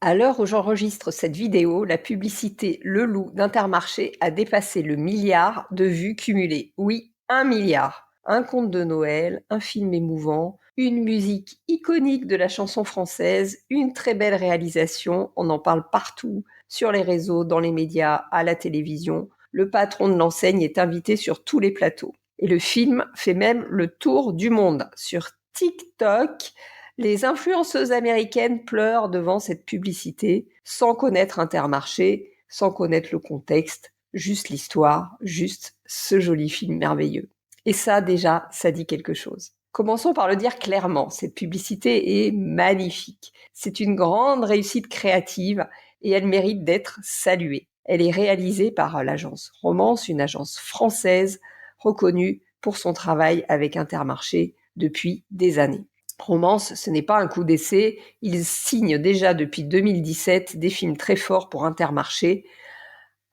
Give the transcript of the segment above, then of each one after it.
À l'heure où j'enregistre cette vidéo, la publicité Le Loup d'Intermarché a dépassé le milliard de vues cumulées. Oui, 1 milliard. Un conte de Noël, un film émouvant, une musique iconique de la chanson française, une très belle réalisation, on en parle partout, sur les réseaux, dans les médias, à la télévision. Le patron de l'enseigne est invité sur tous les plateaux. Et le film fait même le tour du monde. Sur TikTok, les influenceuses américaines pleurent devant cette publicité, sans connaître Intermarché, sans connaître le contexte, juste l'histoire, juste ce joli film merveilleux. Et ça, déjà, ça dit quelque chose. Commençons par le dire clairement, cette publicité est magnifique. C'est une grande réussite créative et elle mérite d'être saluée. Elle est réalisée par l'agence Romance, une agence française reconnue pour son travail avec Intermarché depuis des années. Romance, ce n'est pas un coup d'essai. Ils signent déjà depuis 2017 des films très forts pour Intermarché.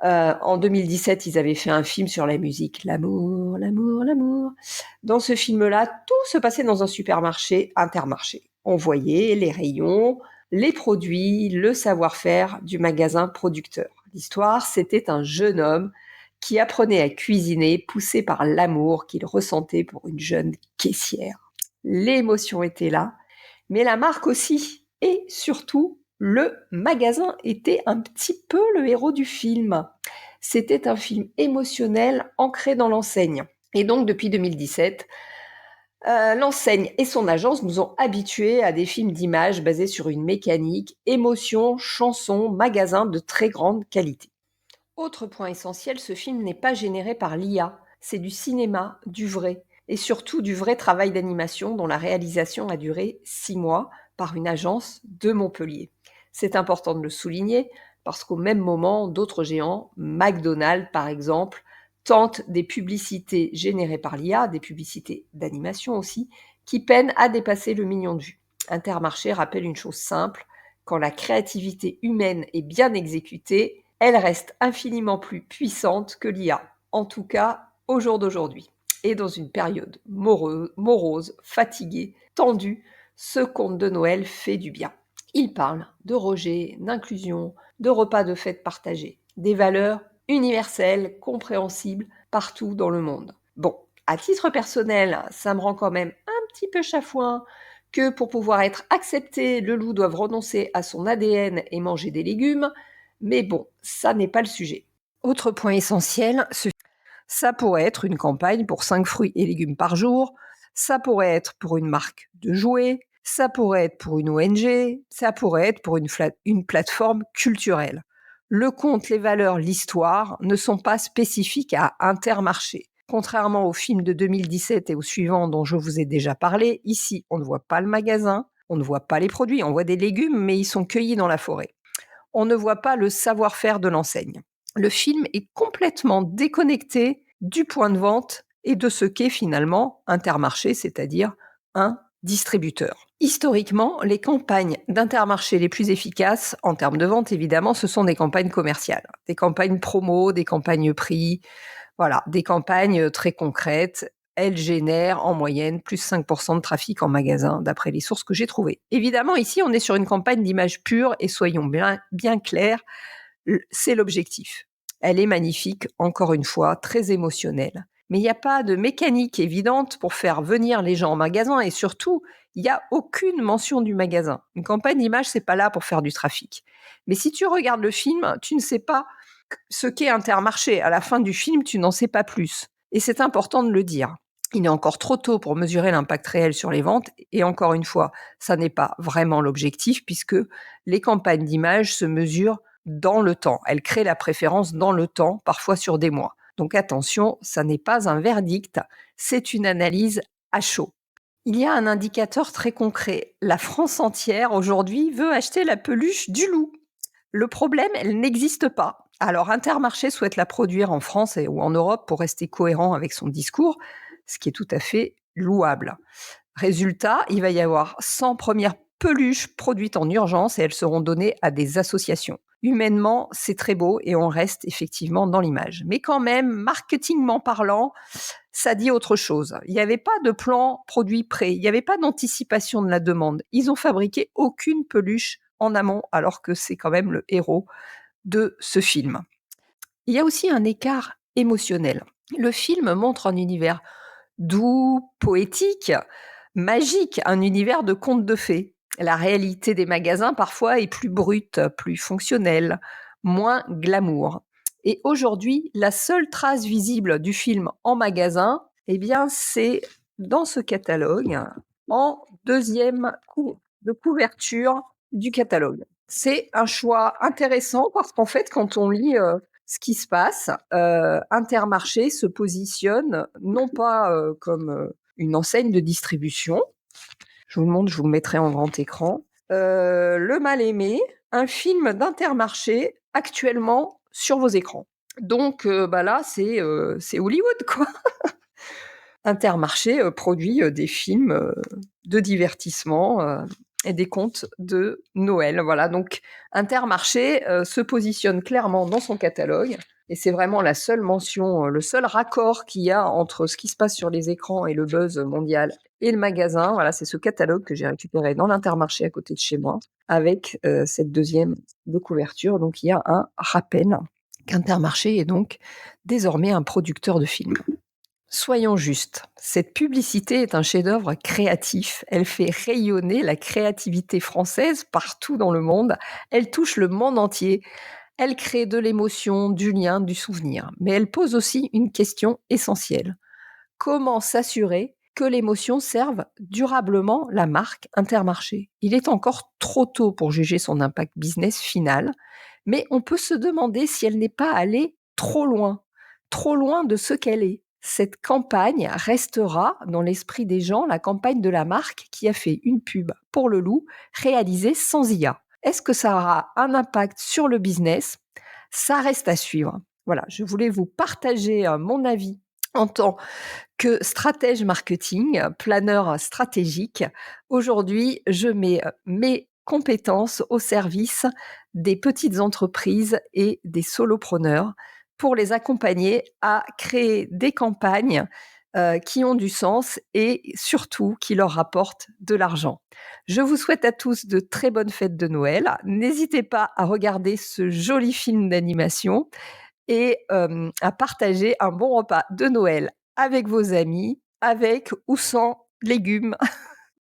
En 2017, ils avaient fait un film sur la musique. L'amour, l'amour, l'amour. Dans ce film-là, tout se passait dans un supermarché Intermarché. On voyait les rayons, les produits, le savoir-faire du magasin producteur. L'histoire, c'était un jeune homme qui apprenait à cuisiner, poussé par l'amour qu'il ressentait pour une jeune caissière. L'émotion était là, mais la marque aussi. Et surtout, le magasin était un petit peu le héros du film. C'était un film émotionnel ancré dans l'enseigne. Et donc, depuis 2017, l'enseigne et son agence nous ont habitués à des films d'images basés sur une mécanique, émotion, chanson, magasin de très grande qualité. Autre point essentiel, ce film n'est pas généré par l'IA, c'est du cinéma, du vrai, et surtout du vrai travail d'animation dont la réalisation a duré 6 mois par une agence de Montpellier. C'est important de le souligner parce qu'au même moment, d'autres géants, McDonald's par exemple, tentent des publicités générées par l'IA, des publicités d'animation aussi, qui peinent à dépasser le million de vues. Intermarché rappelle une chose simple, quand la créativité humaine est bien exécutée, elle reste infiniment plus puissante que l'IA, en tout cas au jour d'aujourd'hui. Et dans une période morose, fatiguée, tendue, ce conte de Noël fait du bien. Il parle de rejet, d'inclusion, de repas de fête partagés, des valeurs universelles, compréhensibles partout dans le monde. Bon, à titre personnel, ça me rend quand même un petit peu chafouin que pour pouvoir être accepté, le loup doive renoncer à son ADN et manger des légumes, mais bon, ça n'est pas le sujet. Autre point essentiel, ça pourrait être une campagne pour 5 fruits et légumes par jour, ça pourrait être pour une marque de jouets, ça pourrait être pour une ONG, ça pourrait être pour une plateforme culturelle. Le conte, les valeurs, l'histoire ne sont pas spécifiques à Intermarché. Contrairement au film de 2017 et au suivant dont je vous ai déjà parlé, ici on ne voit pas le magasin, on ne voit pas les produits, on voit des légumes mais ils sont cueillis dans la forêt. On ne voit pas le savoir-faire de l'enseigne. Le film est complètement déconnecté du point de vente et de ce qu'est finalement Intermarché, c'est-à-dire un distributeur. Historiquement, les campagnes d'Intermarché les plus efficaces, en termes de vente évidemment, ce sont des campagnes commerciales, des campagnes promo, des campagnes prix, voilà, des campagnes très concrètes. Elles génèrent en moyenne plus 5% de trafic en magasin, d'après les sources que j'ai trouvées. Évidemment, ici, on est sur une campagne d'image pure et soyons bien clairs, c'est l'objectif. Elle est magnifique, encore une fois, très émotionnelle. Mais il n'y a pas de mécanique évidente pour faire venir les gens en magasin et surtout, il n'y a aucune mention du magasin. Une campagne d'image, c'est pas là pour faire du trafic. Mais si tu regardes le film, tu ne sais pas ce qu'est Intermarché. À la fin du film, tu n'en sais pas plus. Et c'est important de le dire. Il est encore trop tôt pour mesurer l'impact réel sur les ventes. Et encore une fois, ça n'est pas vraiment l'objectif puisque les campagnes d'image se mesurent dans le temps. Elles créent la préférence dans le temps, parfois sur des mois. Donc attention, ça n'est pas un verdict, c'est une analyse à chaud. Il y a un indicateur très concret. La France entière aujourd'hui veut acheter la peluche du loup. Le problème, elle n'existe pas. Alors Intermarché souhaite la produire en France ou en Europe pour rester cohérent avec son discours, ce qui est tout à fait louable. Résultat, il va y avoir 100 premières peluches produites en urgence et elles seront données à des associations. Humainement, c'est très beau et on reste effectivement dans l'image. Mais quand même, marketingment parlant, ça dit autre chose. Il n'y avait pas de plan produit prêt, il n'y avait pas d'anticipation de la demande. Ils ont fabriqué aucune peluche en amont, alors que c'est quand même le héros de ce film. Il y a aussi un écart émotionnel. Le film montre un univers doux, poétique, magique, un univers de contes de fées. La réalité des magasins parfois est plus brute, plus fonctionnelle, moins glamour. Et aujourd'hui, la seule trace visible du film en magasin, eh bien, c'est dans ce catalogue, en deuxième coup de couverture du catalogue. C'est un choix intéressant parce qu'en fait, quand on lit ce qui se passe, Intermarché se positionne non pas comme une enseigne de distribution. Je vous le montre, je vous le mettrai en grand écran. Le Mal-Aimé, un film d'Intermarché actuellement sur vos écrans. Donc bah là, c'est Hollywood, quoi. Intermarché produit des films de divertissement et des contes de Noël. Voilà, donc Intermarché se positionne clairement dans son catalogue et c'est vraiment la seule mention, le seul raccord qu'il y a entre ce qui se passe sur les écrans et le buzz mondial et le magasin. Voilà, c'est ce catalogue que j'ai récupéré dans l'Intermarché à côté de chez moi avec cette deuxième de couverture. Donc il y a un rappel qu'Intermarché est donc désormais un producteur de films. Soyons justes, cette publicité est un chef-d'œuvre créatif. Elle fait rayonner la créativité française partout dans le monde. Elle touche le monde entier. Elle crée de l'émotion, du lien, du souvenir. Mais elle pose aussi une question essentielle. Comment s'assurer que l'émotion serve durablement la marque Intermarché? Il est encore trop tôt pour juger son impact business final, mais on peut se demander si elle n'est pas allée trop loin de ce qu'elle est. Cette campagne restera dans l'esprit des gens la campagne de la marque qui a fait une pub pour le loup réalisée sans IA. Est-ce que ça aura un impact sur le business? Ça reste à suivre. Voilà, je voulais vous partager mon avis en tant que stratège marketing, planeur stratégique. Aujourd'hui, je mets mes compétences au service des petites entreprises et des solopreneurs pour les accompagner à créer des campagnes qui ont du sens et surtout qui leur rapportent de l'argent. Je vous souhaite à tous de très bonnes fêtes de Noël. N'hésitez pas à regarder ce joli film d'animation et à partager un bon repas de Noël avec vos amis, avec ou sans légumes.